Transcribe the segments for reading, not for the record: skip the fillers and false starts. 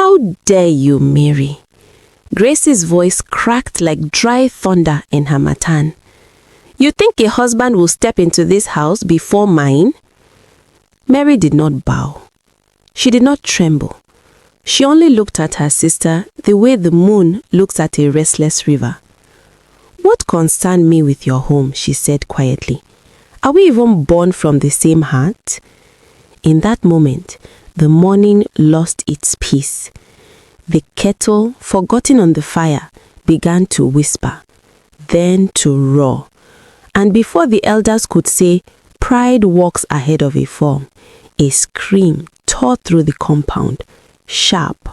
"How dare you, Mary?" Grace's voice cracked like dry thunder in Harmattan. "You think a husband will step into this house before mine?" Mary did not bow. She did not tremble. She only looked at her sister the way the moon looks at a restless river. "What concerned me with your home?" she said quietly. "Are we even born from the same heart?" In that moment, the morning lost its peace. The kettle, forgotten on the fire, began to whisper, then to roar. And before the elders could say, "Pride walks ahead of a fall," a scream tore through the compound, sharp,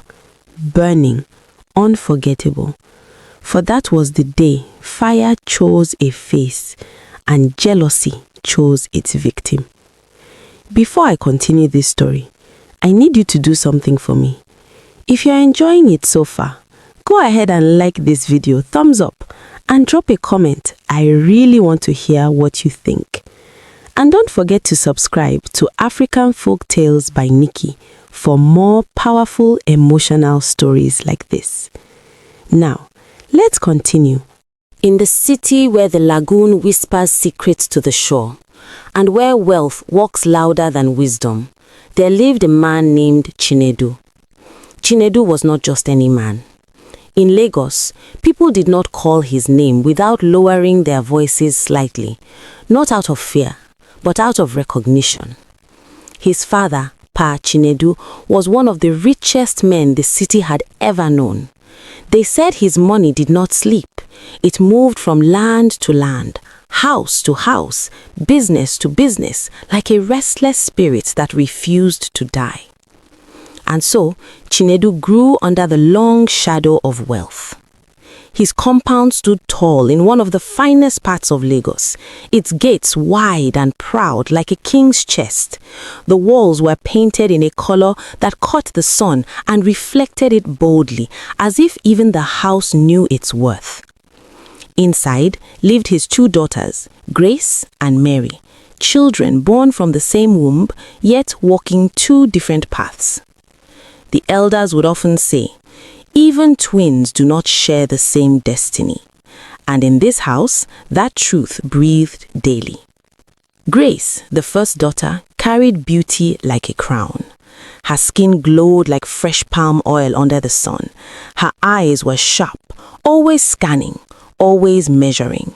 burning, unforgettable. For that was the day fire chose a face and jealousy chose its victim. Before I continue this story, I need you to do something for me. If you're enjoying it so far, go ahead and like this video, thumbs up, and drop a comment. I really want to hear what you think. And don't forget to subscribe to African-Folk-Tales-By-Nikky for more powerful emotional stories like this. Now, let's continue. In the city where the lagoon whispers secrets to the shore, and where wealth walks louder than wisdom, there lived a man named Chinedu. Chinedu was not just any man. In Lagos, people did not call his name without lowering their voices slightly, not out of fear, but out of recognition. His father, Pa Chinedu, was one of the richest men the city had ever known. They said his money did not sleep. It moved from land to land, house to house, business to business, like a restless spirit that refused to die. And so, Chinedu grew under the long shadow of wealth. His compound stood tall in one of the finest parts of Lagos, its gates wide and proud like a king's chest. The walls were painted in a color that caught the sun and reflected it boldly, as if even the house knew its worth. Inside lived his two daughters, Grace and Mary, children born from the same womb, yet walking two different paths. The elders would often say, even twins do not share the same destiny. And in this house, that truth breathed daily. Grace, the first daughter, carried beauty like a crown. Her skin glowed like fresh palm oil under the sun. Her eyes were sharp, always scanning, always measuring.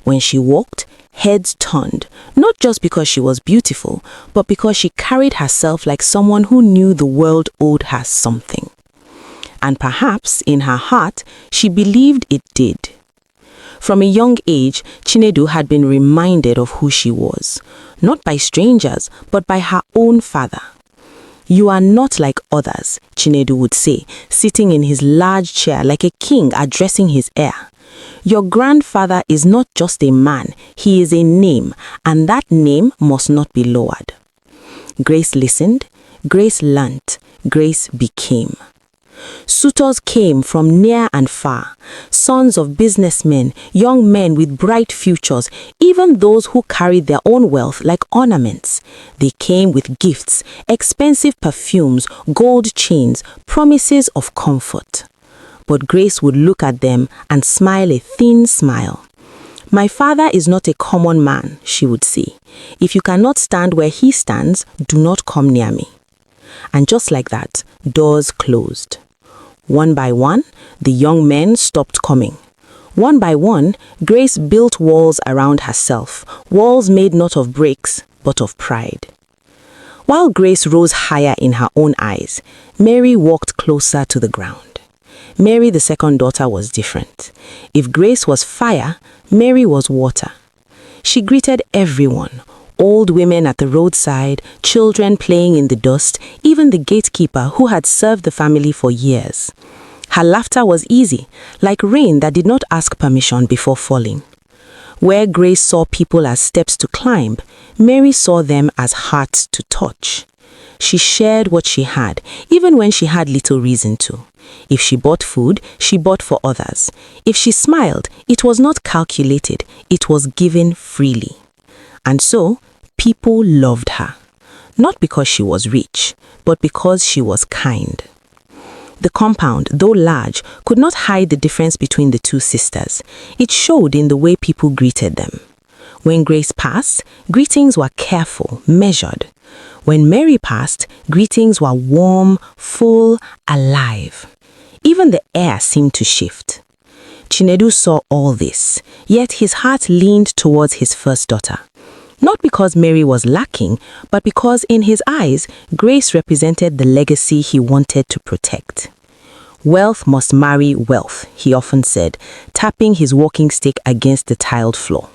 When she walked, heads turned, not just because she was beautiful, but because she carried herself like someone who knew the world owed her something. And perhaps, in her heart, she believed it did. From a young age, Chinedu had been reminded of who she was, not by strangers, but by her own father. "You are not like others," Chinedu would say, sitting in his large chair like a king addressing his heir. "Your grandfather is not just a man, he is a name, and that name must not be lowered." Grace listened, Grace learnt, Grace became. Suitors came from near and far, sons of businessmen, young men with bright futures, even those who carried their own wealth like ornaments. They came with gifts, expensive perfumes, gold chains, promises of comfort. But Grace would look at them and smile a thin smile. "My father is not a common man," she would say. "If you cannot stand where he stands, do not come near me." And just like that, doors closed. One by one, the young men stopped coming. One by one, Grace built walls around herself, walls made not of bricks, but of pride. While Grace rose higher in her own eyes, Mary walked closer to the ground. Mary, the second daughter, was different. If Grace was fire, Mary was water. She greeted everyone, old women at the roadside, children playing in the dust, even the gatekeeper who had served the family for years. Her laughter was easy, like rain that did not ask permission before falling. Where Grace saw people as steps to climb, Mary saw them as hearts to touch. She shared what she had, even when she had little reason to. If she bought food, she bought for others. If she smiled, it was not calculated, it was given freely. And so, people loved her. Not because she was rich, but because she was kind. The compound, though large, could not hide the difference between the two sisters. It showed in the way people greeted them. When Grace passed, greetings were careful, measured. When Mary passed, greetings were warm, full, alive. Even the air seemed to shift. Chinedu saw all this, yet his heart leaned towards his first daughter. Not because Mary was lacking, but because in his eyes, Grace represented the legacy he wanted to protect. Wealth must marry wealth, he often said, tapping his walking stick against the tiled floor.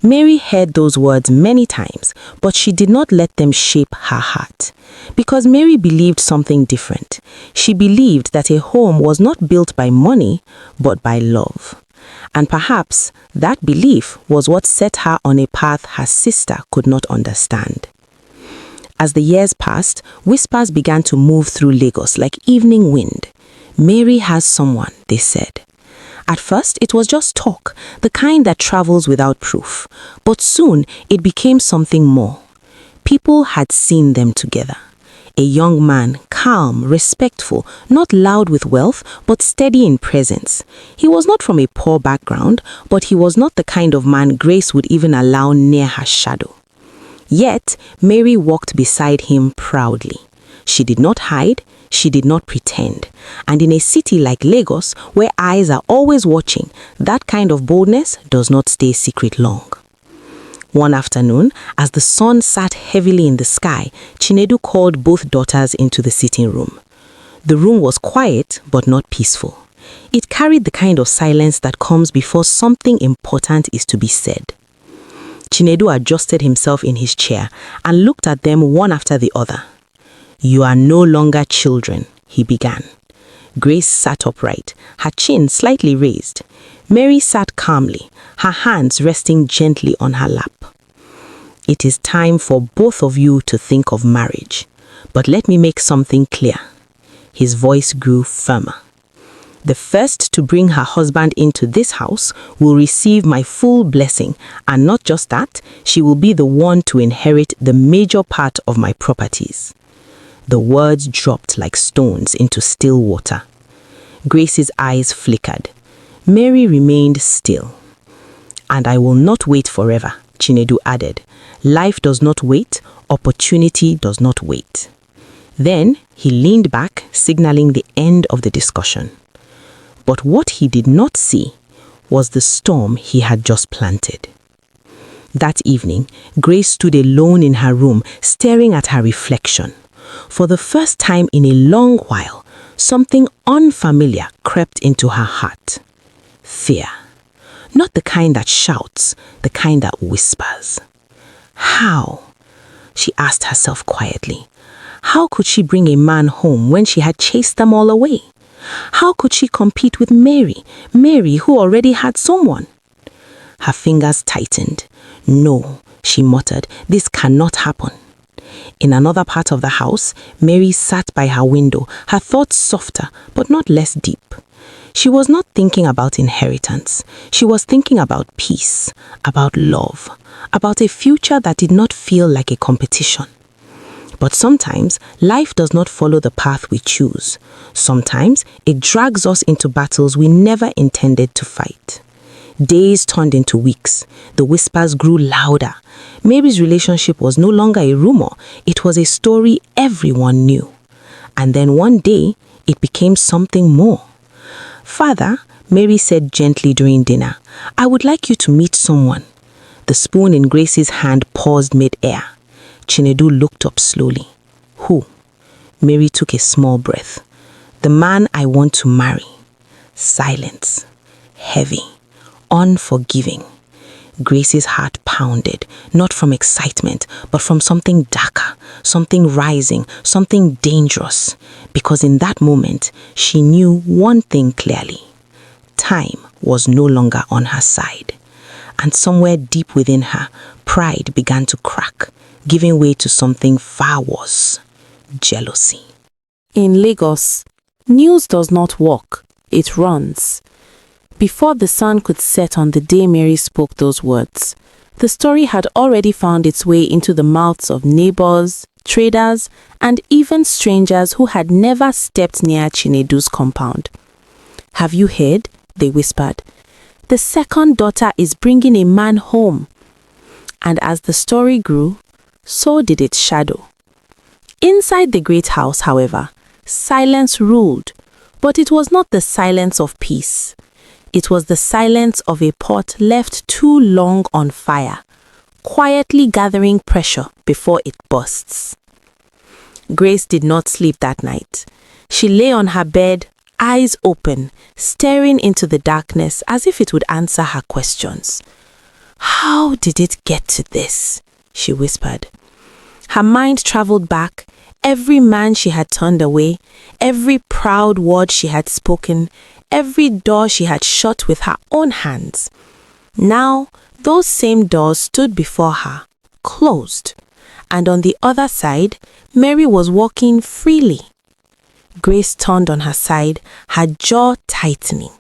Mary heard those words many times, but she did not let them shape her heart. Because Mary believed something different. She believed that a home was not built by money, but by love. And perhaps that belief was what set her on a path her sister could not understand. As the years passed, whispers began to move through Lagos like evening wind. Mary has someone, they said. At first, it was just talk, the kind that travels without proof. But soon, it became something more. People had seen them together. A young man, calm, respectful, not loud with wealth, but steady in presence. He was not from a poor background, but he was not the kind of man Grace would even allow near her shadow. Yet, Mary walked beside him proudly. She did not hide, she did not pretend. And in a city like Lagos, where eyes are always watching, that kind of boldness does not stay secret long. One afternoon, as the sun sat heavily in the sky, Chinedu called both daughters into the sitting room. The room was quiet, but not peaceful. It carried the kind of silence that comes before something important is to be said. Chinedu adjusted himself in his chair and looked at them one after the other. "You are no longer children," he began. Grace sat upright, her chin slightly raised. Mary sat calmly, her hands resting gently on her lap. "It is time for both of you to think of marriage. But let me make something clear." His voice grew firmer. "The first to bring her husband into this house will receive my full blessing, and not just that, she will be the one to inherit the major part of my properties." The words dropped like stones into still water. Grace's eyes flickered. Mary remained still. "And I will not wait forever," Chinedu added. "Life does not wait, opportunity does not wait." Then he leaned back, signaling the end of the discussion. But what he did not see was the storm he had just planted. That evening, Grace stood alone in her room, staring at her reflection. For the first time in a long while, something unfamiliar crept into her heart. Fear. Not the kind that shouts, the kind that whispers. How? She asked herself quietly. How could she bring a man home when she had chased them all away? How could she compete with Mary who already had someone? Her fingers tightened. "No," she muttered, "this cannot happen." In another part of the house, Mary sat by her window, her thoughts softer but not less deep. She was not thinking about inheritance. She was thinking about peace, about love, about a future that did not feel like a competition. But sometimes, life does not follow the path we choose. Sometimes, it drags us into battles we never intended to fight. Days turned into weeks. The whispers grew louder. Mary's relationship was no longer a rumor. It was a story everyone knew. And then one day, it became something more. "Father," Mary said gently during dinner, "I would like you to meet someone." The spoon in Grace's hand paused mid-air. Chinedu looked up slowly. "Who?" Mary took a small breath. "The man I want to marry." Silence. Heavy. Unforgiving. Grace's heart pounded, not from excitement, but from something darker, something rising, something dangerous. Because in that moment, she knew one thing clearly. Time was no longer on her side. And somewhere deep within her, pride began to crack, giving way to something far worse: jealousy. In Lagos, news does not walk, it runs. Before the sun could set on the day Mary spoke those words, the story had already found its way into the mouths of neighbors, traders, and even strangers who had never stepped near Chinedu's compound. "Have you heard?" they whispered. "The second daughter is bringing a man home." And as the story grew, so did its shadow. Inside the great house, however, silence ruled, but it was not the silence of peace. It was the silence of a pot left too long on fire, quietly gathering pressure before it bursts. Grace did not sleep that night. She lay on her bed, eyes open, staring into the darkness as if it would answer her questions. "How did it get to this?" she whispered. Her mind traveled back, every man she had turned away, every proud word she had spoken, every door she had shut with her own hands. Now, those same doors stood before her, closed, and on the other side, Mary was walking freely. Grace turned on her side, her jaw tightening.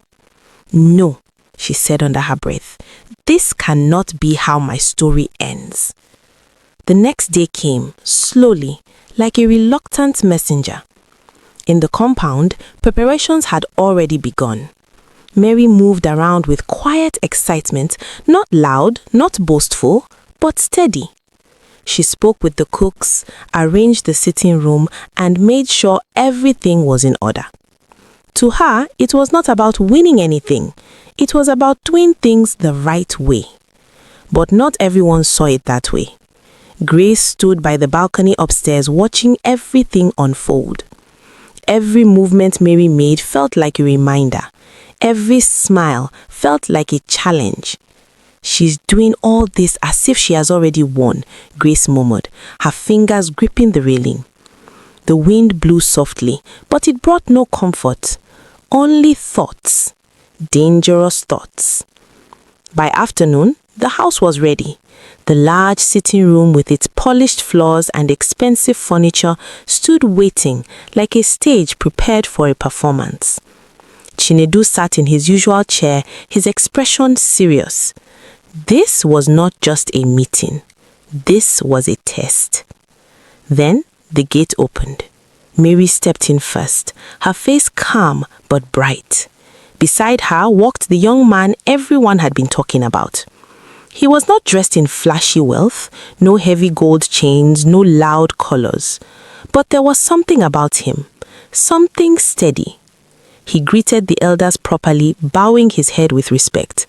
"No," she said under her breath, "this cannot be how my story ends." The next day came, slowly, like a reluctant messenger. In the compound, preparations had already begun. Mary moved around with quiet excitement, not loud, not boastful, but steady. She spoke with the cooks, arranged the sitting room, and made sure everything was in order. To her, it was not about winning anything. It was about doing things the right way. But not everyone saw it that way. Grace stood by the balcony upstairs watching everything unfold. Every movement Mary made felt like a reminder. Every smile felt like a challenge. "She's doing all this as if she has already won," Grace murmured, her fingers gripping the railing. The wind blew softly, but it brought no comfort. Only thoughts. Dangerous thoughts. By afternoon, the house was ready. The large sitting room with its polished floors and expensive furniture stood waiting like a stage prepared for a performance. Chinedu sat in his usual chair, his expression serious. This was not just a meeting. This was a test. Then the gate opened. Mary stepped in first, her face calm but bright. Beside her walked the young man everyone had been talking about. He was not dressed in flashy wealth, no heavy gold chains, no loud colors. But there was something about him, something steady. He greeted the elders properly, bowing his head with respect.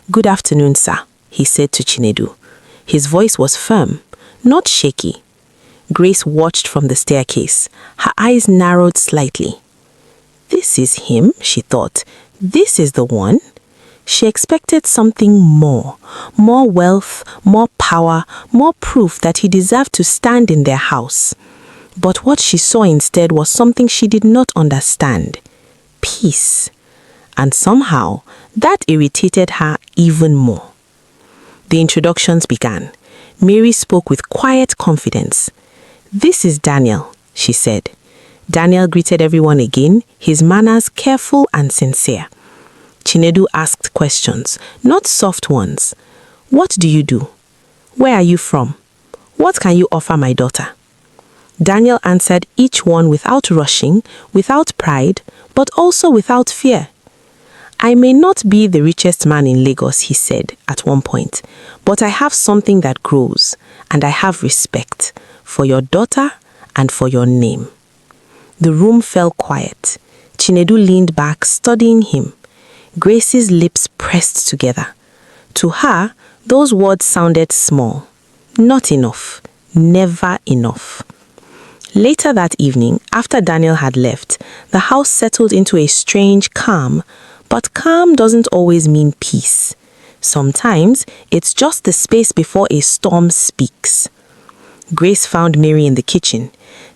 "Good afternoon, sir," he said to Chinedu. His voice was firm, not shaky. Grace watched from the staircase. Her eyes narrowed slightly. "This is him," she thought. "This is the one." She expected something more wealth, more power, more proof that he deserved to stand in their house. But what she saw instead was something she did not understand. Peace. And somehow, that irritated her even more. The introductions began. Mary spoke with quiet confidence. "This is Daniel," she said. Daniel greeted everyone again, his manners careful and sincere. Chinedu asked questions, not soft ones. "What do you do? Where are you from? What can you offer my daughter?" Daniel answered each one without rushing, without pride, but also without fear. "I may not be the richest man in Lagos," he said at one point, "but I have something that grows, and I have respect for your daughter and for your name." The room fell quiet. Chinedu leaned back, studying him. Grace's lips pressed together. To her, those words sounded small. Not enough. Never enough. Later that evening, after Daniel had left, the house settled into a strange calm. But calm doesn't always mean peace. Sometimes it's just the space before a storm speaks. Grace found Mary in the kitchen.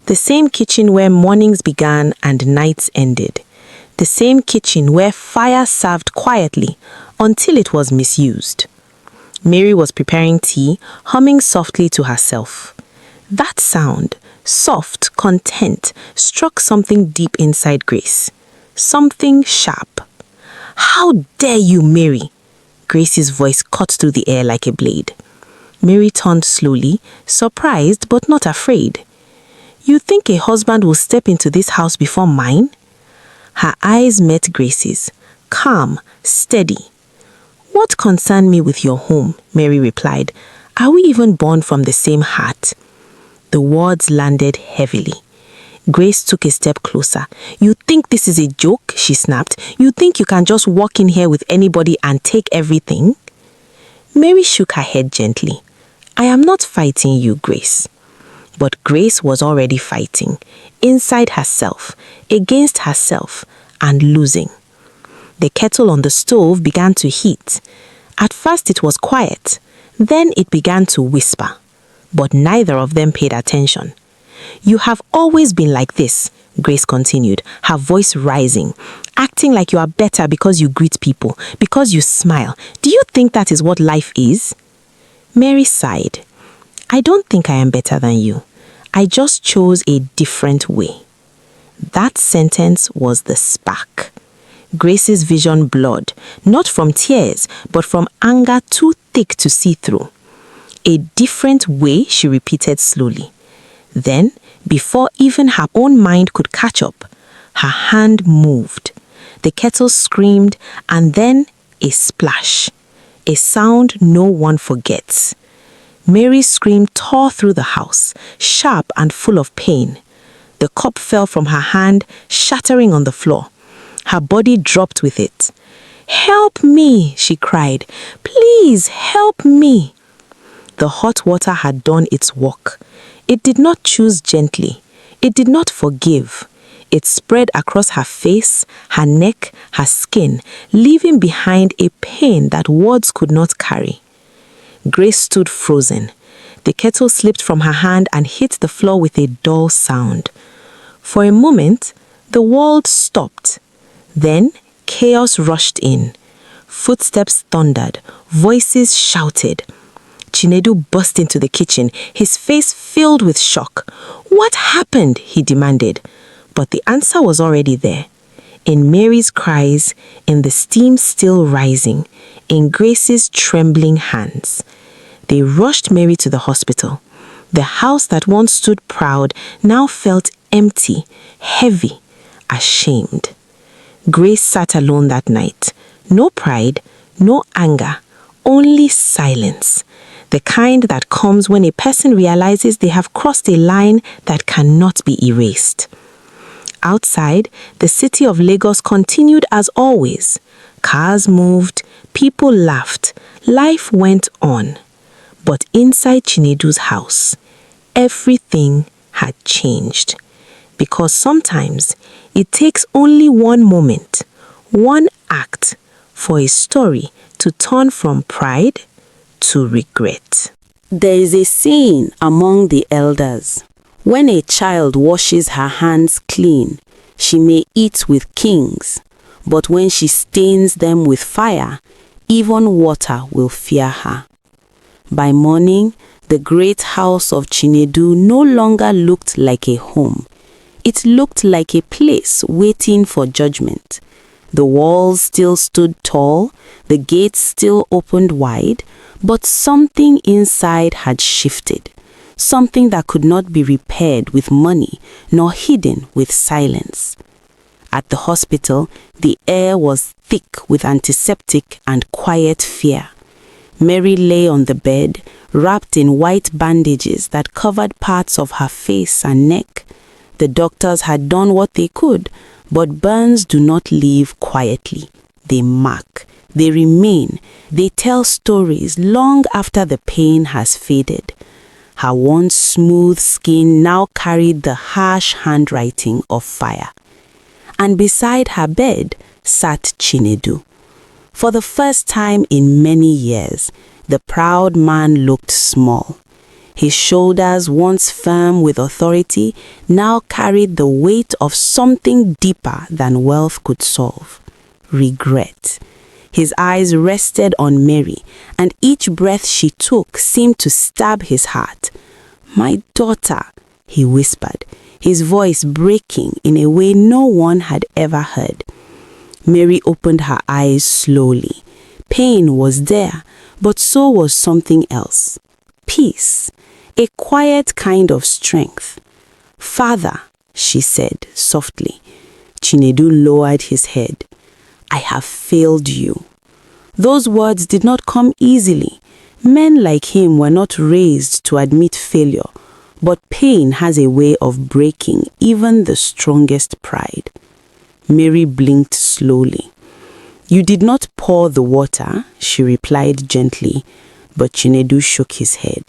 The same kitchen where mornings began and nights ended. The same kitchen where fire served quietly until it was misused. Mary was preparing tea, humming softly to herself. That sound, soft, content, struck something deep inside Grace. Something sharp. "How dare you, Mary?" Grace's voice cut through the air like a blade. Mary turned slowly, surprised but not afraid. You think a husband will step into this house before mine? Her eyes met Grace's, calm, steady. What concern me with your home? Mary replied. Are we even born from the same heart? The words landed heavily. Grace took a step closer. You think this is a joke? She snapped. You think you can just walk in here with anybody and take everything? Mary shook her head gently. I am not fighting you, Grace. But Grace was already fighting, inside herself, against herself, and losing. The kettle on the stove began to heat. At first it was quiet, then it began to whisper. But neither of them paid attention. You have always been like this, Grace continued, her voice rising, acting like you are better because you greet people, because you smile. Do you think that is what life is? Mary sighed. I don't think I am better than you. I just chose a different way. That sentence was the spark. Grace's vision blurred, not from tears, but from anger too thick to see through. A different way, she repeated slowly. Then, before even her own mind could catch up, her hand moved. The kettle screamed, and then a splash. A sound no one forgets. Mary's scream tore through the house, sharp and full of pain. The cup fell from her hand, shattering on the floor. Her body dropped with it. Help me, she cried. Please help me. The hot water had done its work. It did not choose gently. It did not forgive. It spread across her face, her neck, her skin, leaving behind a pain that words could not carry. Grace stood frozen. The kettle slipped from her hand and hit the floor with a dull sound. For a moment, the world stopped. Then, chaos rushed in. Footsteps thundered. Voices shouted. Chinedu burst into the kitchen, his face filled with shock. What happened? He demanded. But the answer was already there. In Mary's cries, in the steam still rising, in Grace's trembling hands. They rushed Mary to the hospital. The house that once stood proud now felt empty, heavy, ashamed. Grace sat alone that night. No pride, no anger, only silence. The kind that comes when a person realizes they have crossed a line that cannot be erased. Outside, the city of Lagos continued as always. Cars moved, people laughed, life went on. But inside Chinedu's house, everything had changed. Because sometimes it takes only one moment, one act, for a story to turn from pride to regret. There is a saying among the elders. When a child washes her hands clean, she may eat with kings. But when she stains them with fire, even water will fear her. By morning, the great house of Chinedu no longer looked like a home. It looked like a place waiting for judgment. The walls still stood tall, the gates still opened wide, but something inside had shifted. Something that could not be repaired with money, nor hidden with silence. At the hospital, the air was thick with antiseptic and quiet fear. Mary lay on the bed, wrapped in white bandages that covered parts of her face and neck. The doctors had done what they could, but burns do not leave quietly. They mark, they remain, they tell stories long after the pain has faded. Her once smooth skin now carried the harsh handwriting of fire. And beside her bed sat Chinedu. For the first time in many years, the proud man looked small. His shoulders, once firm with authority, now carried the weight of something deeper than wealth could solve. Regret. His eyes rested on Mary, and each breath she took seemed to stab his heart. "My daughter," he whispered, his voice breaking in a way no one had ever heard. Mary opened her eyes slowly. Pain was there, but so was something else. Peace. A quiet kind of strength. "Father," she said softly. Chinedu lowered his head. "I have failed you." Those words did not come easily. Men like him were not raised to admit failure, but pain has a way of breaking even the strongest pride. Mary blinked slowly. "You did not pour the water," she replied gently, but Chinedu shook his head.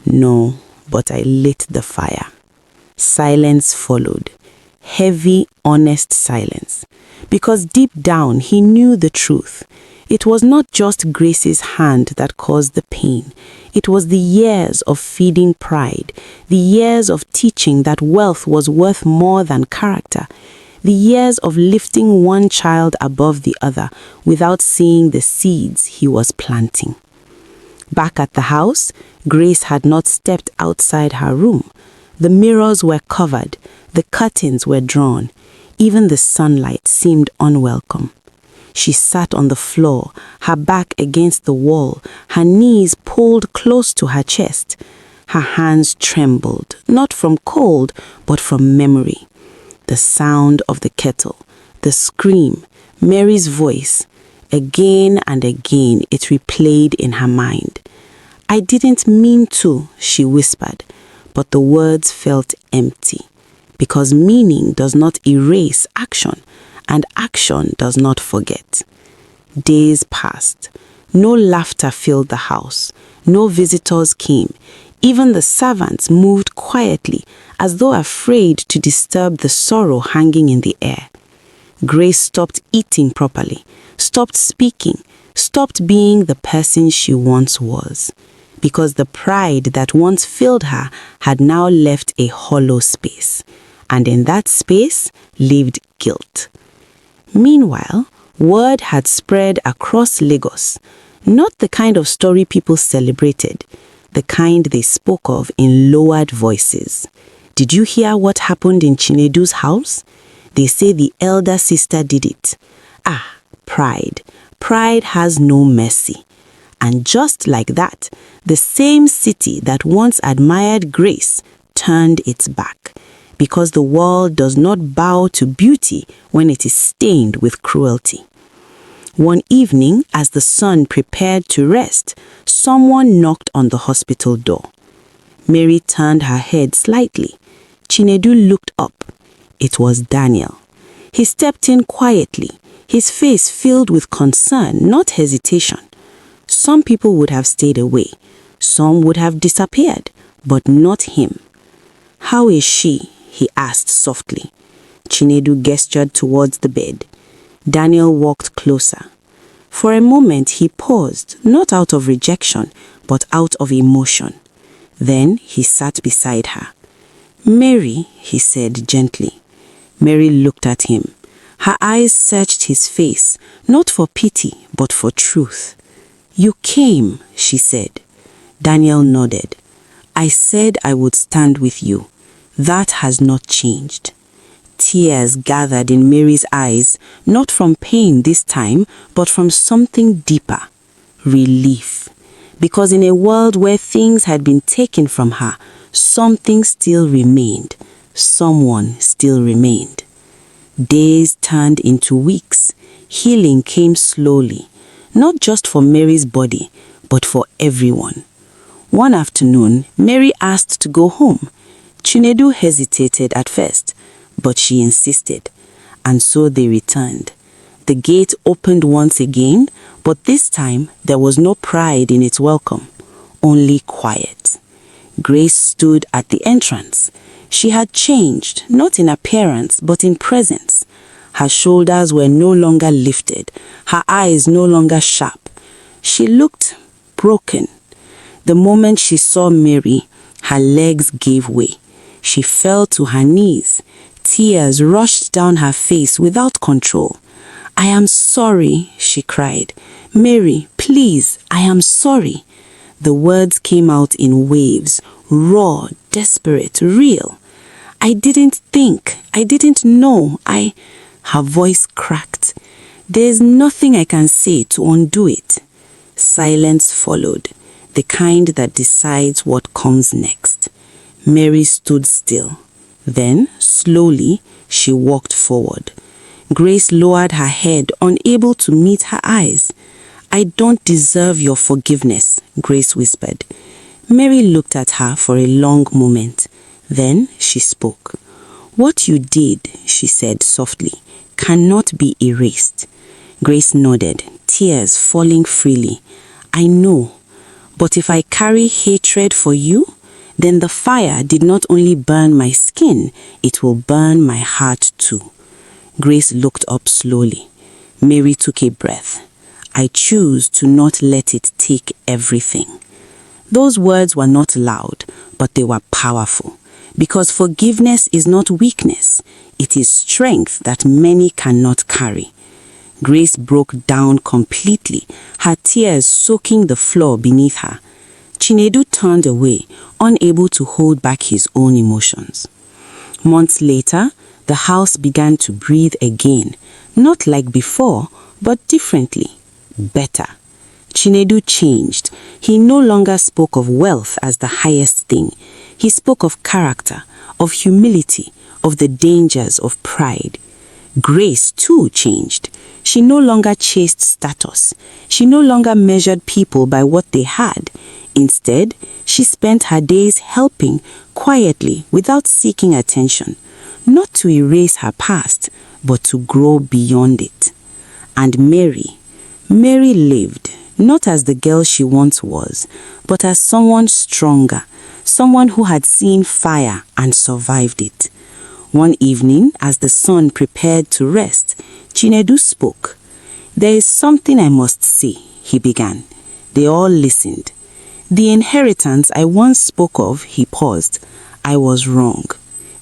"No, but I lit the fire." Silence followed. Heavy, honest silence. Because deep down he knew the truth. It was not just Grace's hand that caused the pain. It was the years of feeding pride, the years of teaching that wealth was worth more than character, the years of lifting one child above the other without seeing the seeds he was planting. Back at the house, Grace had not stepped outside her room. The mirrors were covered, the curtains were drawn, even the sunlight seemed unwelcome. She sat on the floor, her back against the wall, her knees pulled close to her chest. Her hands trembled, not from cold, but from memory. The sound of the kettle, the scream, Mary's voice. Again and again it replayed in her mind. "I didn't mean to," she whispered, but the words felt empty, because meaning does not erase action, and action does not forget. Days passed. No laughter filled the house. No visitors came. Even the servants moved quietly, as though afraid to disturb the sorrow hanging in the air. Grace stopped eating properly, stopped speaking, stopped being the person she once was, because the pride that once filled her had now left a hollow space, and in that space lived guilt. Meanwhile, word had spread across Lagos, not the kind of story people celebrated, the kind they spoke of in lowered voices. "Did you hear what happened in Chinedu's house? They say the elder sister did it." Ah, pride. Pride has no mercy. And just like that, the same city that once admired Grace turned its back, because the world does not bow to beauty when it is stained with cruelty. One evening, as the sun prepared to rest, someone knocked on the hospital door. Mary turned her head slightly. Chinedu looked up. It was Daniel. He stepped in quietly, his face filled with concern, not hesitation. Some people would have stayed away. Some would have disappeared, but not him. "How is she?" he asked softly. Chinedu gestured towards the bed. Daniel walked closer. For a moment he paused, not out of rejection, but out of emotion. Then he sat beside her. "Mary," he said gently. Mary looked at him. Her eyes searched his face, not for pity, but for truth. "You came," she said. Daniel nodded. "I said I would stand with you. That has not changed." Tears gathered in Mary's eyes, not from pain this time, but from something deeper. Relief. Because in a world where things had been taken from her, something still remained. Someone still remained. Days turned into weeks. Healing came slowly, not just for Mary's body, but for everyone. One afternoon, Mary asked to go home. Chinedu hesitated at first, but she insisted, and so they returned. The gate opened once again, but this time there was no pride in its welcome, only quiet. Grace stood at the entrance. She had changed, not in appearance, but in presence. Her shoulders were no longer lifted, her eyes no longer sharp. She looked broken. The moment she saw Mary, her legs gave way. She fell to her knees. Tears rushed down her face without control. "I am sorry," she cried. "Mary, please, I am sorry." The words came out in waves, raw, desperate, real. "I didn't think, I didn't know, Her voice cracked. "There's nothing I can say to undo it." Silence followed, the kind that decides what comes next. Mary stood still. Then, slowly, she walked forward. Grace lowered her head, unable to meet her eyes. "I don't deserve your forgiveness," Grace whispered. Mary looked at her for a long moment. Then she spoke. "What you did," she said softly, "cannot be erased." Grace nodded, tears falling freely. "I know, but if I carry hatred for you, then the fire did not only burn my skin, it will burn my heart too." Grace looked up slowly. Mary took a breath. "I choose to not let it take everything." Those words were not loud, but they were powerful. Because forgiveness is not weakness, it is strength that many cannot carry. Grace broke down completely, her tears soaking the floor beneath her. Chinedu turned away, unable to hold back his own emotions. Months later, the house began to breathe again, not like before, but differently, better. Chinedu changed. He no longer spoke of wealth as the highest thing. He spoke of character, of humility, of the dangers of pride. Grace too changed. She no longer chased status. She no longer measured people by what they had. Instead, she spent her days helping, quietly, without seeking attention, not to erase her past, but to grow beyond it. And Mary lived, not as the girl she once was, but as someone stronger, someone who had seen fire and survived it. One evening, as the sun prepared to rest, Chinedu spoke. "There is something I must say," he began. They all listened. "The inheritance I once spoke of," he paused. "I was wrong."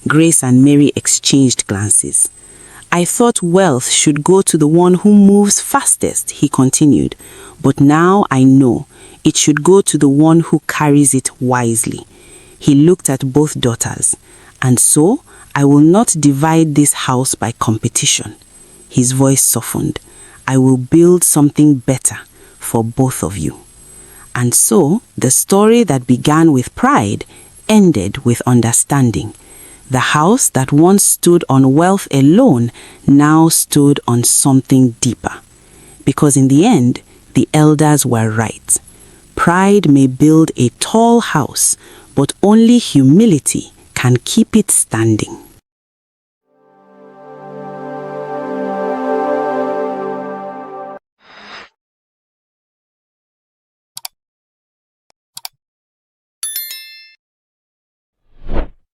Grace and Mary exchanged glances. "I thought wealth should go to the one who moves fastest," he continued. "But now I know it should go to the one who carries it wisely." He looked at both daughters. "And so, I will not divide this house by competition." His voice softened. "I will build something better for both of you." And so, the story that began with pride ended with understanding. The house that once stood on wealth alone now stood on something deeper. Because in the end, the elders were right. Pride may build a tall house, but only humility can keep it standing.